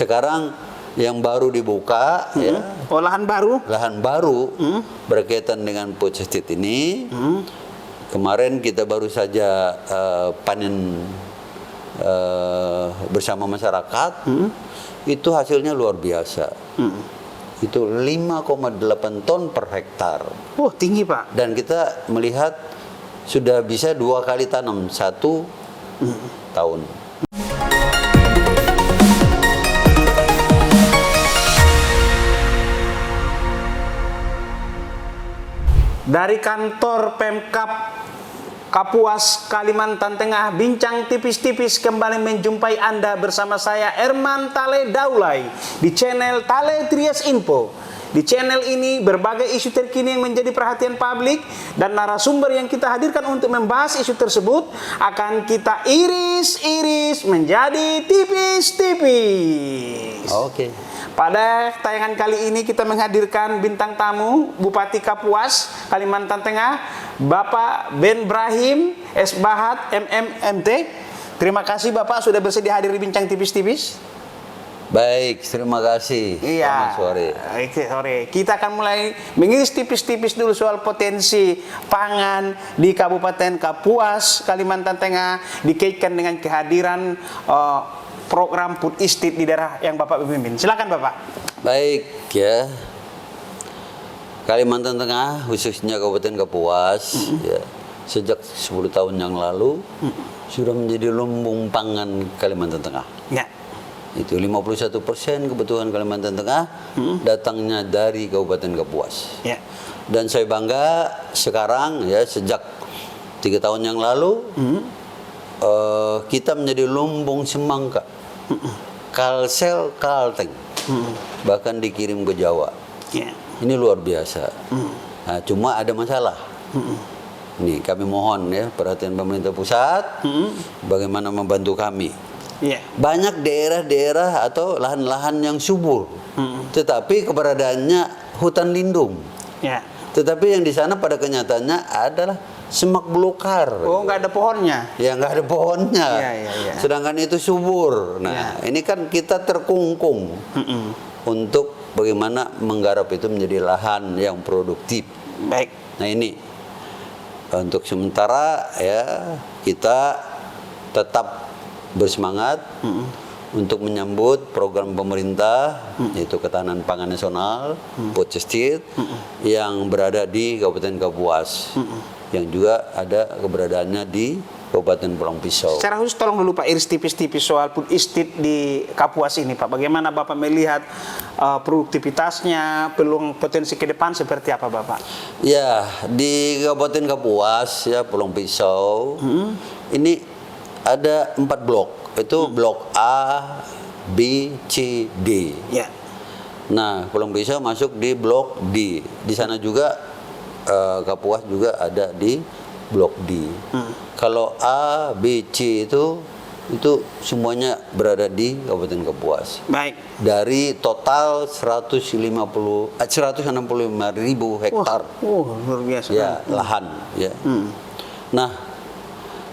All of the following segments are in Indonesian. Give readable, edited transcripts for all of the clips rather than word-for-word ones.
sekarang yang baru dibuka, ya, lahan baru berkaitan dengan food estate ini. Kemarin kita baru saja panen bersama masyarakat, itu hasilnya luar biasa. Itu 5,8 ton per hektar. Tinggi Pak. Dan kita melihat sudah bisa 2 kali tanam 1 tahun. Dari kantor Pemkab Kapuas, Kalimantan Tengah, bincang tipis-tipis kembali menjumpai Anda bersama saya Erman Tale Daulay di channel Tale Trias Info. Di channel ini berbagai isu terkini yang menjadi perhatian publik dan narasumber yang kita hadirkan untuk membahas isu tersebut akan kita iris-iris menjadi tipis-tipis. Oke. Pada tayangan kali ini kita menghadirkan bintang tamu Bupati Kapuas, Kalimantan Tengah, Bapak Ben Brahim S. Bahat MMMT. Terima kasih Bapak sudah bersedia hadir di bincang tipis-tipis. Baik, terima kasih. Iya. Selamat sore. Sore. Kita akan mulai mengiris tipis-tipis dulu soal potensi pangan di Kabupaten Kapuas, Kalimantan Tengah, dikaitkan dengan kehadiran program food estate di daerah yang Bapak pimpin. Silakan Bapak. Baik ya. Kalimantan Tengah, khususnya Kabupaten Kapuas, ya, sejak 10 tahun yang lalu sudah menjadi lumbung pangan Kalimantan Tengah. Ya. Itu 51% kebutuhan Kalimantan Tengah datangnya dari Kabupaten Kapuas. Ya. Dan saya bangga sekarang ya, sejak 3 tahun yang lalu kita menjadi lumbung semangka, Kalsel, Kalteng, bahkan dikirim ke Jawa. Ya. Ini luar biasa. Nah, cuma ada masalah. Nih kami mohon ya perhatian pemerintah pusat, bagaimana membantu kami. Ya. Banyak daerah-daerah atau lahan-lahan yang subur, tetapi keberadaannya hutan lindung. Ya. Tetapi yang di sana pada kenyataannya adalah semak belukar. Nggak ada pohonnya. Ya, nggak ada pohonnya. Ya. Sedangkan itu subur. Nah, ini kan kita terkungkung untuk bagaimana menggarap itu menjadi lahan yang produktif. Baik. Nah, ini untuk sementara ya kita tetap bersemangat untuk menyambut program pemerintah yaitu Ketahanan Pangan Nasional, food estate yang berada di Kabupaten Kapuas, yang juga ada keberadaannya di Kabupaten Pulang Pisau. Secara khusus tolong dulu Pak iris tipis-tipis soal food estate di Kapuas ini Pak. Bagaimana Bapak melihat produktivitasnya, peluang potensi ke depan seperti apa Bapak? Ya, di Kabupaten Kapuas ya Pulang Pisau ini ada 4 blok. Itu blok A, B, C, D. Ya. Nah, Pulang Pisau masuk di blok D. Di sana juga Kapuas juga ada di blok D. Kalau A, B, C itu semuanya berada di Kabupaten Kapuas. Baik. Dari total 165.000 hektar. Luar biasa. Ya, lahan ya. Nah,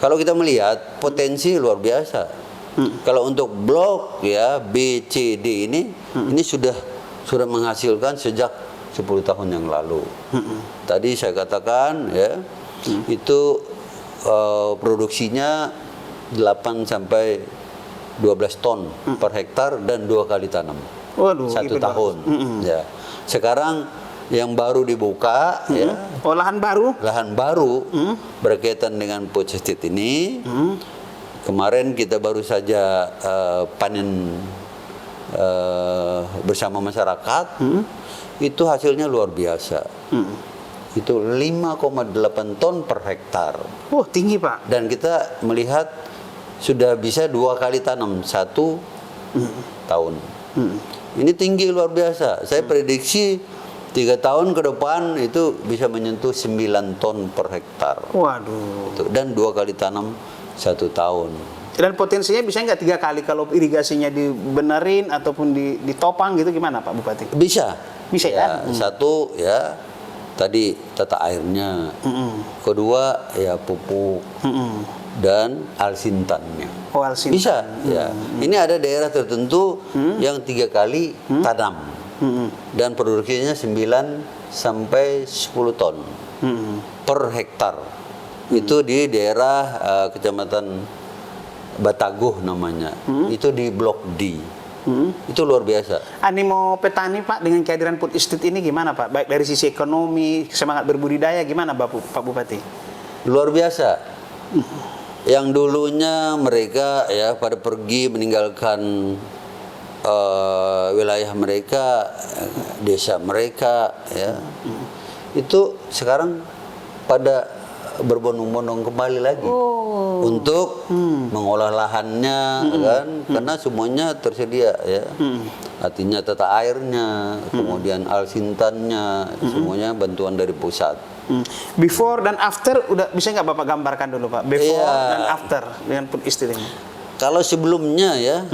kalau kita melihat potensi luar biasa. Kalau untuk blok ya B, C, D ini sudah menghasilkan sejak 10 tahun yang lalu. Tadi saya katakan ya, itu produksinya 8 sampai 12 ton per hektar dan 2 kali tanam. Waduh, 1 tahun. Ya. Sekarang yang baru dibuka ya, lahan baru berkaitan dengan food estate ini. Kemarin kita baru saja panen bersama masyarakat, itu hasilnya luar biasa. Itu 5,8 ton per hektar. Tinggi Pak. Dan kita melihat sudah bisa 2 kali tanam 1 tahun. Ini tinggi luar biasa. Saya prediksi 3 tahun ke depan itu bisa menyentuh 9 ton per hektar. Waduh. Dan 2 kali tanam 1 tahun. Dan potensinya bisa nggak 3 kali kalau irigasinya dibenerin ataupun ditopang gitu, gimana Pak Bupati? Bisa. Bisa ya? Satu ya tadi tata airnya. Kedua ya pupuk. dan alsintannya. Oh, alsintan. Bisa, ya. Ini ada daerah tertentu yang 3 kali tanam dan produksinya 9 sampai 10 ton per hektar. Itu di daerah Kecamatan Bataguh namanya. Itu di Blok D. Itu luar biasa. Animo petani Pak dengan kehadiran Food Estate ini gimana Pak? Baik dari sisi ekonomi, semangat berbudidaya gimana Pak Bupati? Luar biasa. Yang dulunya mereka ya pada pergi meninggalkan wilayah mereka, desa mereka, ya itu sekarang pada berbondong-bondong kembali lagi untuk mengolah lahannya, kan, karena semuanya tersedia, ya. Artinya tata airnya, kemudian alsintannya, semuanya bantuan dari pusat. Before dan after udah bisa nggak Bapak gambarkan dulu Pak? Before Iya. dan after dengan Food Estate ini. Kalau sebelumnya ya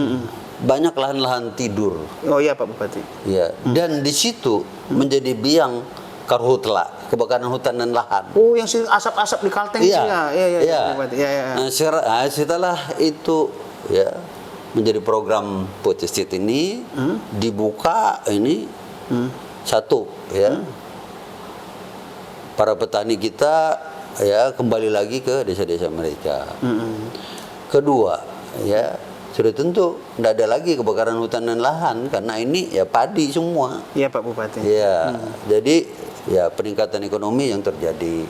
banyak lahan-lahan tidur, Oh iya Pak Bupati. ya, dan di situ menjadi biang karhutla, kebakaran hutan dan lahan. Oh yang asap-asap di Kalteng sih ya. Iya Pak Bupati. Iya. Nah, setelah itu ya menjadi program Food Estate ini dibuka ini satu ya. Para petani kita ya kembali lagi ke desa-desa mereka. Kedua, ya sudah tentu tidak ada lagi kebakaran hutan dan lahan karena ini ya padi semua. Iya Pak Bupati. Ya, jadi ya peningkatan ekonomi yang terjadi.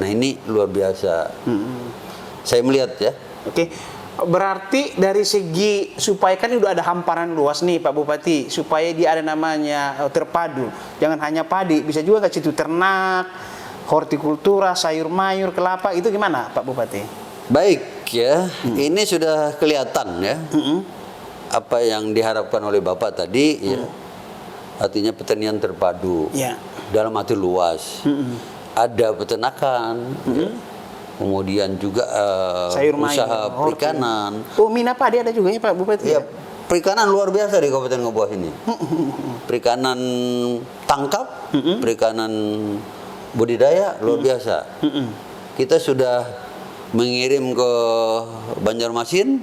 Nah ini luar biasa. Saya melihat ya. Oke. Berarti dari segi supaya kan udah ada hamparan luas nih Pak Bupati, supaya dia ada namanya terpadu. Jangan hanya padi, bisa juga ke situ ternak, hortikultura, sayur mayur, kelapa, itu gimana Pak Bupati? Baik ya, ini sudah kelihatan ya. Apa yang diharapkan oleh Bapak tadi ya. Artinya pertanian terpadu. Ya. Dalam arti luas. Ada peternakan, ya. Kemudian juga sayur mayur, usaha perikanan. Oh, mina padi ada juga ya Pak Bupati? Ya, perikanan luar biasa di Kabupaten Ngoboh ini. Perikanan tangkap, perikanan budidaya luar biasa. Kita sudah mengirim ke Banjarmasin,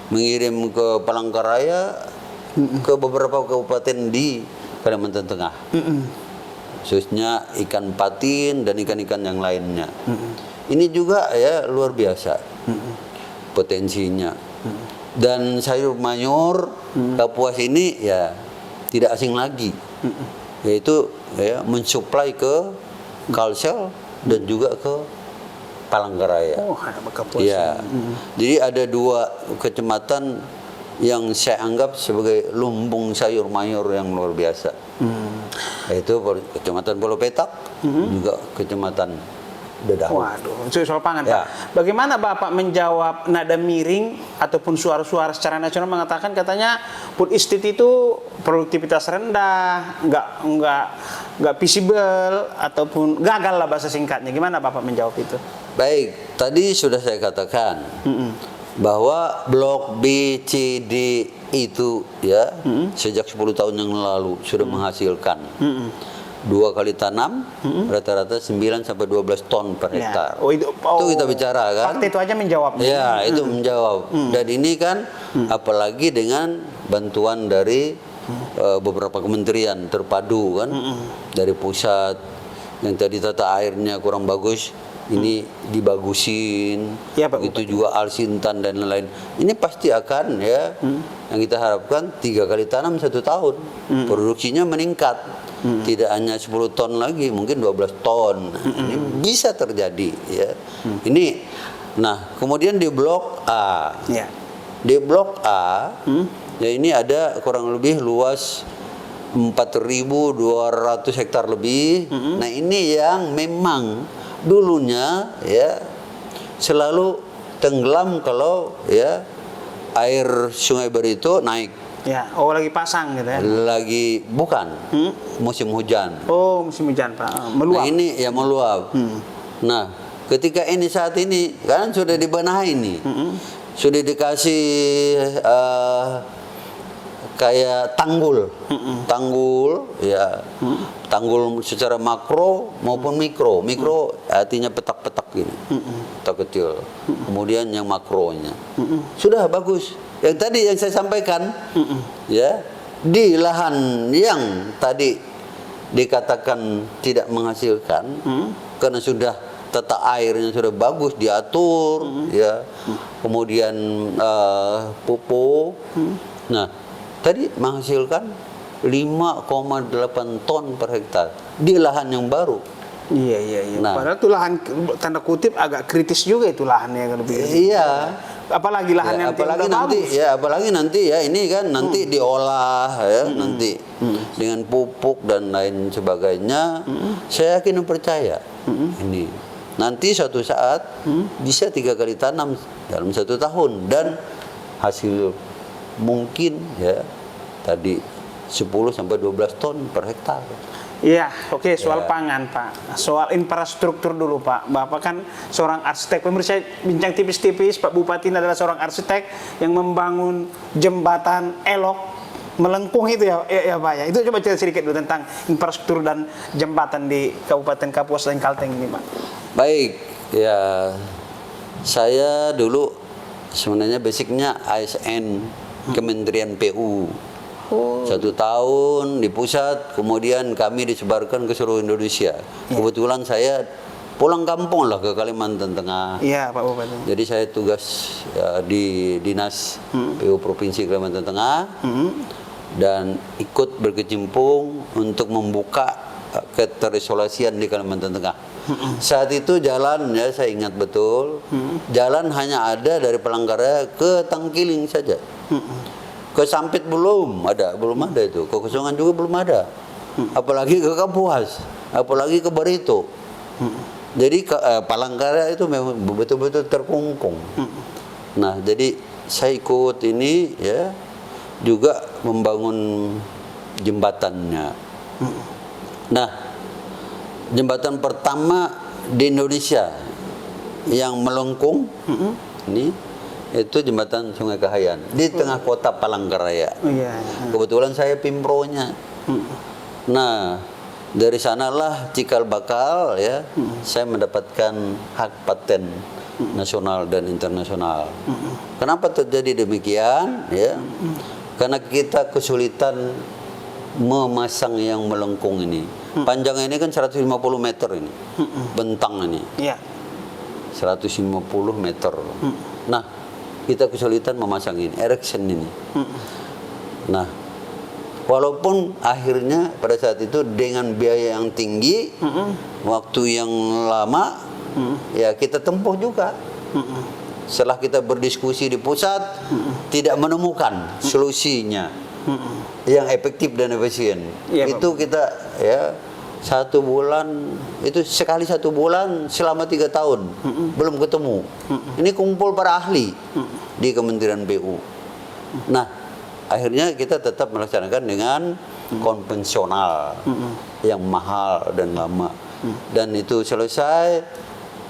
mengirim ke Palangkaraya, ke beberapa kabupaten di Kalimantan Tengah. Khususnya ikan patin dan ikan-ikan yang lainnya. Ini juga ya luar biasa potensinya. Dan sayur mayur Kapuas ini ya tidak asing lagi, yaitu ya mensuplai ke Kalsel dan juga ke Palangkaraya. Oh, Kapuas. Ya, jadi ada 2 kecamatan yang saya anggap sebagai lumbung sayur mayur yang luar biasa. Yaitu Kecamatan Pulau Petak, juga Kecamatan Dedahu. Waduh, soal pangan Ya. Pak. Bagaimana Bapak menjawab nada miring ataupun suara-suara secara nasional mengatakan katanya Food Estate itu produktivitas rendah, nggak visible ataupun gagal lah bahasa singkatnya. Gimana Bapak menjawab itu? Baik, tadi sudah saya katakan bahwa blok B, C, D itu ya sejak 10 tahun yang lalu sudah menghasilkan 2 kali tanam rata-rata 9 sampai 12 ton per hektar. Ya. Itu kita bicara kan. Fakta itu aja menjawabnya. Ya, itu menjawab. Dan ini kan apalagi dengan bantuan dari beberapa kementerian terpadu kan, dari pusat yang tadi tata airnya kurang bagus, ini dibagusin. Ya, Pak Begitu juga alsintan dan lain-lain. Ini pasti akan ya yang kita harapkan 3 kali tanam 1 tahun. Produksinya meningkat. Tidak hanya 10 ton lagi, mungkin 12 ton. Ini bisa terjadi ya. Ini nah, kemudian di blok A. Ya. Di blok A ya ini ada kurang lebih luas 4.200 hektar lebih. Nah, ini yang memang dulunya ya selalu tenggelam kalau ya air Sungai Barito naik. Ya, lagi pasang gitu ya. Lagi bukan musim hujan. Oh, musim hujan Pak. Meluap. Nah, ini ya meluap. Nah, ketika ini saat ini kan sudah dibenahi nih. Sudah dikasih kayak tanggul, tanggul ya, tanggul secara makro maupun mikro. Mikro artinya petak-petak gini, petak kecil. Kemudian yang makronya sudah bagus. Yang tadi yang saya sampaikan, ya, di lahan yang tadi dikatakan tidak menghasilkan karena sudah tata airnya sudah bagus diatur, ya, kemudian pupuk. Nah, tadi menghasilkan 5,8 ton per hektar di lahan yang baru. Iya. Nah. Padahal itu lahan tanda kutip agak kritis juga itu lahannya kan lebih. Iya. Apalagi lahan yang apalagi udah nanti bagus. ya, apalagi nanti ya ini kan nanti diolah ya, nanti dengan pupuk dan lain sebagainya. Saya yakin dan percaya ini nanti suatu saat bisa 3 kali tanam dalam 1 tahun dan hasil mungkin ya tadi 10 sampai 12 ton per hektar. Iya, oke, soal Ya. pangan, Pak. Soal infrastruktur dulu, Pak. Bapak kan seorang arsitek. Pemirsa, bincang tipis-tipis, Pak Bupati ini adalah seorang arsitek yang membangun jembatan Elok melengkung itu ya, Pak ya. Itu coba cerita sedikit dulu tentang infrastruktur dan jembatan di Kabupaten Kapuas dan Kalteng ini, Pak. Baik, ya saya dulu sebenarnya basicnya ASN Kementerian PU. 1 tahun di pusat, kemudian kami disebarkan ke seluruh Indonesia. Kebetulan saya pulang kampung lah ke Kalimantan Tengah. Iya, Pak Bupati. Jadi saya tugas ya, di Dinas PU Provinsi Kalimantan Tengah dan ikut berkecimpung untuk membuka keterisolasian di Kalimantan Tengah. Saat itu jalan, ya saya ingat betul, jalan hanya ada dari Palangkaraya ke Tangkiling saja. Ke Sampit belum ada itu. Ke Kosongan juga belum ada. Apalagi ke Kapuas, apalagi ke Barito. Jadi Palangkaraya itu memang betul-betul terkungkung. Nah, jadi saya ikut ini ya juga membangun jembatannya. Nah, jembatan pertama di Indonesia yang melengkung ini itu jembatan Sungai Kahayan di tengah kota Palangkaraya. Iya. Kebetulan saya pimpronya. Nah, dari sanalah cikal bakal ya saya mendapatkan hak paten nasional dan internasional. Kenapa terjadi demikian? Ya, karena kita kesulitan memasang yang melengkung ini. Panjangnya ini kan 150 meter ini, bentang ini. Iya. 150 meter. Nah, kita kesulitan memasang ini, erection ini. Nah, walaupun akhirnya pada saat itu dengan biaya yang tinggi, waktu yang lama, ya kita tempuh juga. Setelah kita berdiskusi di pusat, tidak menemukan solusinya yang efektif dan efisien. Iya, Itu kita ya 1 bulan itu sekali 1 bulan selama 3 tahun belum ketemu. Ini kumpul para ahli di Kementerian PU. Nah, akhirnya kita tetap melaksanakan dengan konvensional yang mahal dan lama. Dan itu selesai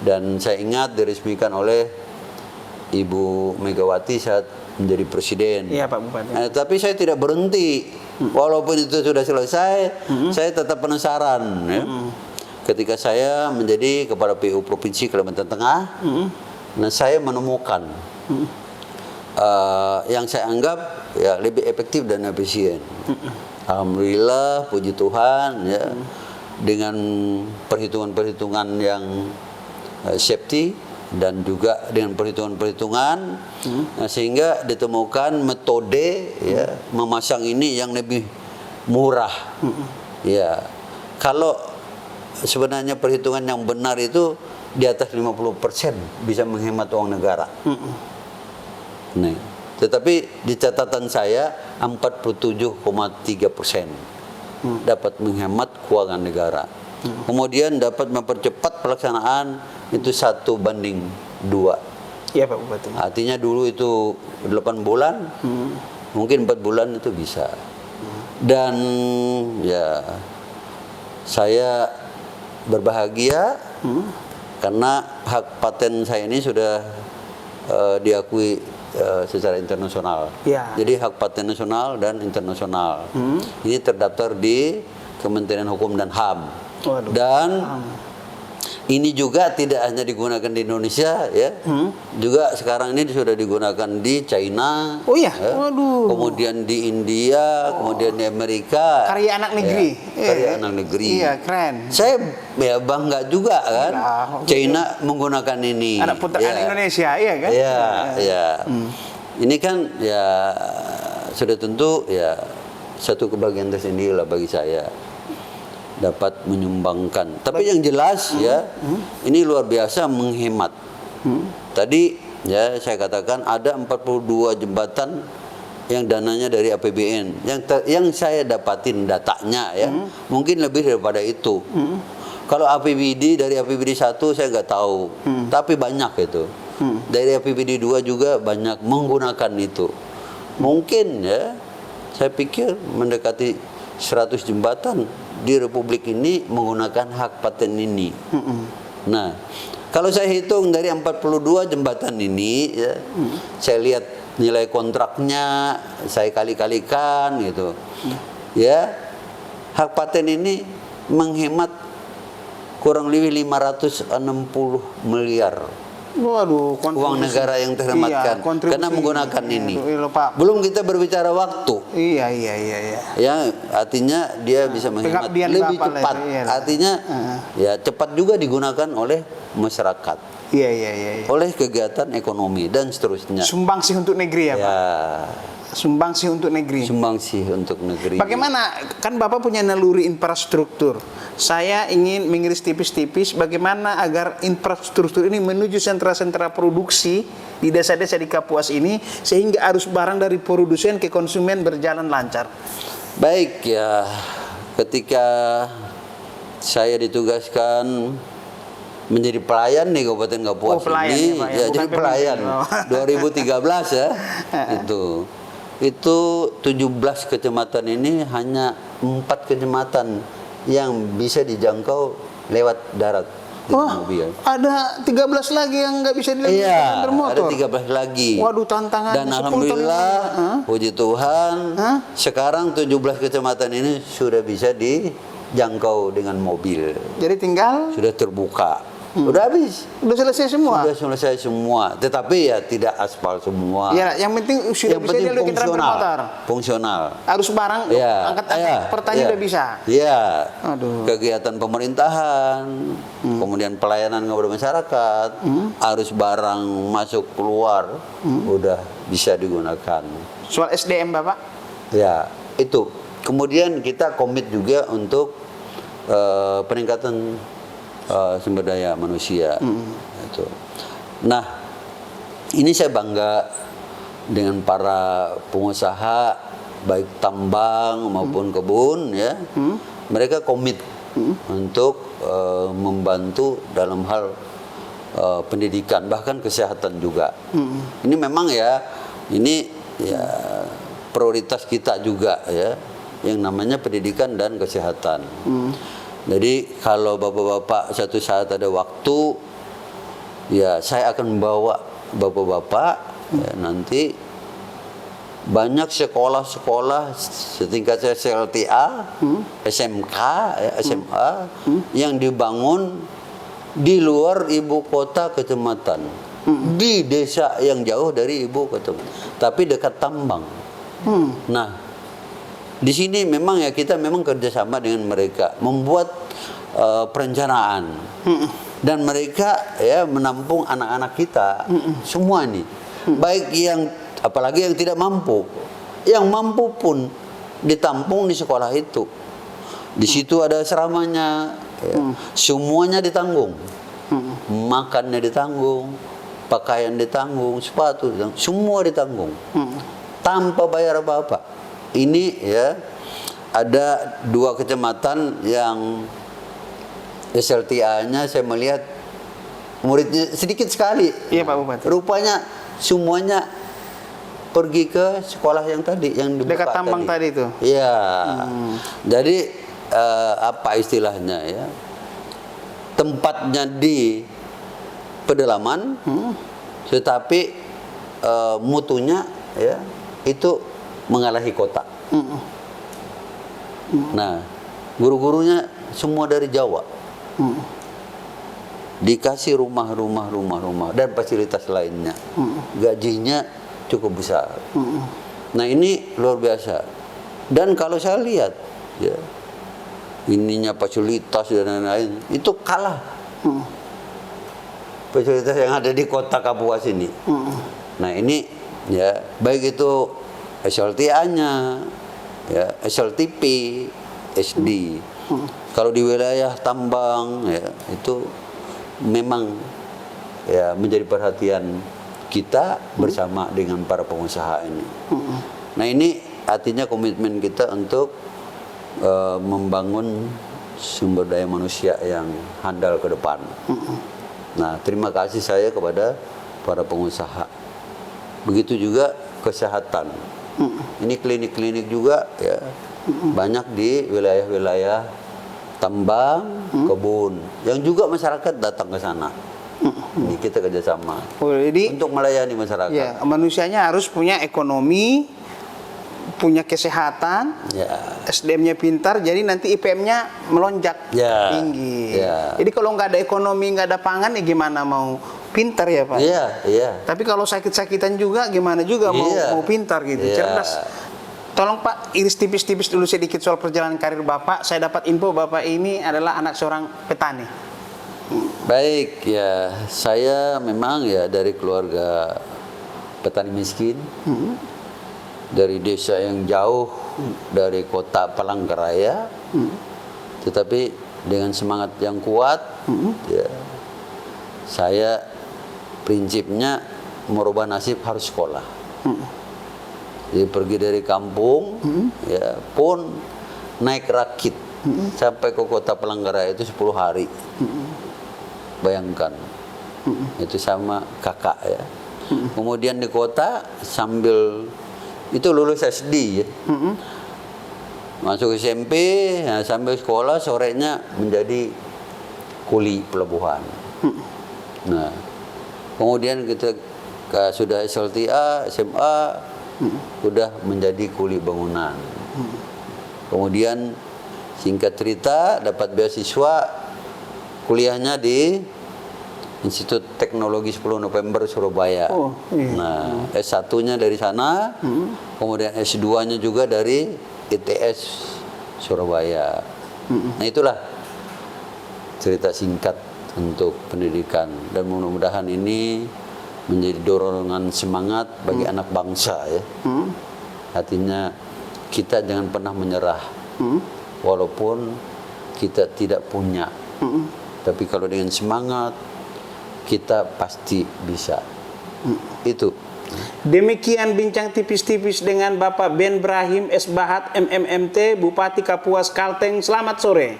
dan saya ingat diresmikan oleh Ibu Megawati saat menjadi presiden. Iya, Pak Bupati. Tapi saya tidak berhenti. Walaupun itu sudah selesai, saya tetap penasaran. Ya. Ketika saya menjadi Kepala PU Provinsi Kalimantan Tengah, nah saya menemukan yang saya anggap ya lebih efektif dan efisien. Alhamdulillah, puji Tuhan, ya dengan perhitungan-perhitungan yang safety dan juga dengan perhitungan-perhitungan sehingga ditemukan metode ya memasang ini yang lebih murah. Ya. Kalau sebenarnya perhitungan yang benar itu di atas 50% bisa menghemat uang negara. Nih, tetapi di catatan saya 47,3% dapat menghemat keuangan negara. Kemudian dapat mempercepat pelaksanaan itu 1:2. Iya, Pak Bupati. Artinya dulu itu 8 bulan, mungkin 4 bulan itu bisa. Dan ya saya berbahagia karena hak paten saya ini sudah diakui secara internasional. Ya. Jadi hak paten nasional dan internasional. Ini terdaftar di Kementerian Hukum dan HAM. Waduh. Dan ini juga tidak hanya digunakan di Indonesia, ya, juga sekarang ini sudah digunakan di China, Oh iya, ya, waduh. kemudian di India, kemudian di Amerika. Karya anak negeri. Ya, karya anak negeri. Iya, keren. Saya ya bangga juga kan, Iya, China menggunakan ini. Anak putra anak Indonesia, iya kan? Iya, iya. Ini kan ya sudah tentu ya satu kebahagiaan tersendiri lah bagi saya dapat menyumbangkan. Tapi yang jelas ya, ini luar biasa menghemat. Tadi ya saya katakan ada 42 jembatan yang dananya dari APBN. Yang saya dapatin datanya ya, mungkin lebih daripada itu. Kalau APBD dari APBD 1 saya nggak tahu, tapi banyak itu. Dari APBD 2 juga banyak menggunakan itu. Mungkin ya, saya pikir mendekati 100 jembatan di Republik ini menggunakan hak paten ini. Nah, kalau saya hitung dari 42 jembatan ini, ya, saya lihat nilai kontraknya, saya kali-kalikan gitu. Ya, hak paten ini menghemat kurang lebih 560 miliar. Waduh, Uang negara yang terhematkan karena menggunakan ini. Pak. Belum kita berbicara waktu. Iya. Ya, artinya dia bisa menghemat pengabdian lebih Bapak cepat. lah, iya. Artinya ya cepat juga digunakan oleh masyarakat, Iya. oleh kegiatan ekonomi dan seterusnya. Sumbangsi untuk negeri ya, Pak. Ya, Sumbangsi untuk negeri. sumbangsi untuk negeri. Bagaimana, kan Bapak punya naluri infrastruktur. Saya ingin mengiris tipis-tipis bagaimana agar infrastruktur ini menuju sentra-sentra produksi di desa-desa di Kapuas ini, sehingga arus barang dari produsen ke konsumen berjalan lancar. Baik ya, ketika saya ditugaskan menjadi pelayan di Kabupaten Kapuas pelayan ini, ya, Pak, ya, ya bukan jadi pelayan pemimpin. 2013 ya. Itu 17 kecamatan ini hanya 4 kecamatan yang bisa dijangkau lewat darat dengan mobil. Ada 13 lagi yang nggak bisa dilalui Iya, bermotor. ada 13 lagi. Waduh, tantangan. Dan 10 tahun alhamdulillah, lagi. puji Tuhan, sekarang 17 kecamatan ini sudah bisa dijangkau dengan mobil. Jadi tinggal Sudah terbuka. Udah habis. udah selesai semua. Sudah selesai semua. Tetapi ya tidak aspal semua. Ya, yang penting sudah Yang bisa penting dilalui kendaraan bermotor. fungsional. Arus barang, angkat-angkat pertanyaan ya, udah bisa. Iya. Aduh. Kegiatan pemerintahan, kemudian pelayanan kepada masyarakat, arus barang masuk keluar udah bisa digunakan. Soal SDM Bapak? Ya, itu. Kemudian kita komit juga untuk peningkatan sumber daya manusia. Itu. Nah, ini saya bangga dengan para pengusaha baik tambang maupun kebun ya. Mereka komit untuk membantu dalam hal pendidikan bahkan kesehatan juga. Ini memang ya ini ya prioritas kita juga ya yang namanya pendidikan dan kesehatan. Jadi kalau bapak-bapak satu saat ada waktu, ya saya akan membawa bapak-bapak ya, nanti banyak sekolah-sekolah setingkat SLTA, SMK, ya, SMA yang dibangun di luar ibu kota kecamatan, di desa yang jauh dari ibu kota, tapi dekat tambang. Nah, di sini memang ya kita memang kerjasama dengan mereka membuat perencanaan dan mereka ya menampung anak-anak kita semua nih, baik yang apalagi yang tidak mampu, yang mampu pun ditampung di sekolah itu. Di situ ada asramanya, ya. Semuanya ditanggung, makannya ditanggung, pakaian ditanggung, sepatu ditanggung, semua ditanggung tanpa bayar apa-apa. Ini ya ada 2 kecamatan yang SLTA-nya saya melihat muridnya sedikit sekali. Iya Pak Bupati. Rupanya semuanya pergi ke sekolah yang tadi yang dibuka Dekat tambang tadi itu. Iya. Jadi apa istilahnya ya? Tempatnya di pedalaman, tetapi mutunya ya itu mengalahi kota. Nah, guru-gurunya semua dari Jawa. Dikasih rumah dan fasilitas lainnya. Gajinya cukup besar. Nah, ini luar biasa. Dan kalau saya lihat ya ininya fasilitas dan lain-lain itu kalah fasilitas yang ada di kota Kapuas ini. Nah, ini ya baik itu SLTA-nya, ya SLTP, SD. Kalau di wilayah tambang ya itu memang ya menjadi perhatian kita bersama dengan para pengusaha ini. Nah, ini artinya komitmen kita untuk membangun sumber daya manusia yang handal ke depan. Nah, terima kasih saya kepada para pengusaha. Begitu juga kesehatan. Ini klinik-klinik juga ya banyak di wilayah-wilayah tambang, kebun, yang juga masyarakat datang ke sana. Ini kita kerjasama untuk melayani masyarakat. Ya, manusianya harus punya ekonomi, punya kesehatan, SDM-nya pintar, jadi nanti IPM-nya melonjak tinggi. Jadi kalau nggak ada ekonomi, nggak ada pangan, ya gimana mau pintar ya Pak? Tapi kalau sakit-sakitan juga, gimana juga mau pintar gitu, cerdas. Tolong Pak, iris tipis-tipis dulu sedikit soal perjalanan karir Bapak. Saya dapat info Bapak ini adalah anak seorang petani. Baik, ya saya memang ya dari keluarga petani miskin. Dari desa yang jauh dari kota Palangkaraya, tetapi dengan semangat yang kuat, ya, saya prinsipnya merubah nasib harus sekolah. Jadi pergi dari kampung, ya pun naik rakit sampai ke kota Palangkaraya itu 10 hari. Bayangkan, itu sama kakak ya. Kemudian di kota sambil itu lulus SD ya. Masuk SMP, ya, sambil sekolah sorenya menjadi kuli pelabuhan. Nah, kemudian kita sudah SLTA, SMA, sudah menjadi kuli bangunan. Kemudian singkat cerita dapat beasiswa kuliahnya di Institut Teknologi 10 November Surabaya. Nah, S1-nya dari sana, kemudian S2-nya juga dari ITS Surabaya. Nah, itulah cerita singkat untuk pendidikan, dan mudah-mudahan ini menjadi dorongan semangat bagi anak bangsa ya. Artinya kita jangan pernah menyerah, walaupun kita tidak punya. Tapi kalau dengan semangat kita pasti bisa. Itu. Demikian bincang tipis-tipis dengan Bapak Ben Brahim S. Bahat MMMT, Bupati Kapuas Kalteng. Selamat sore.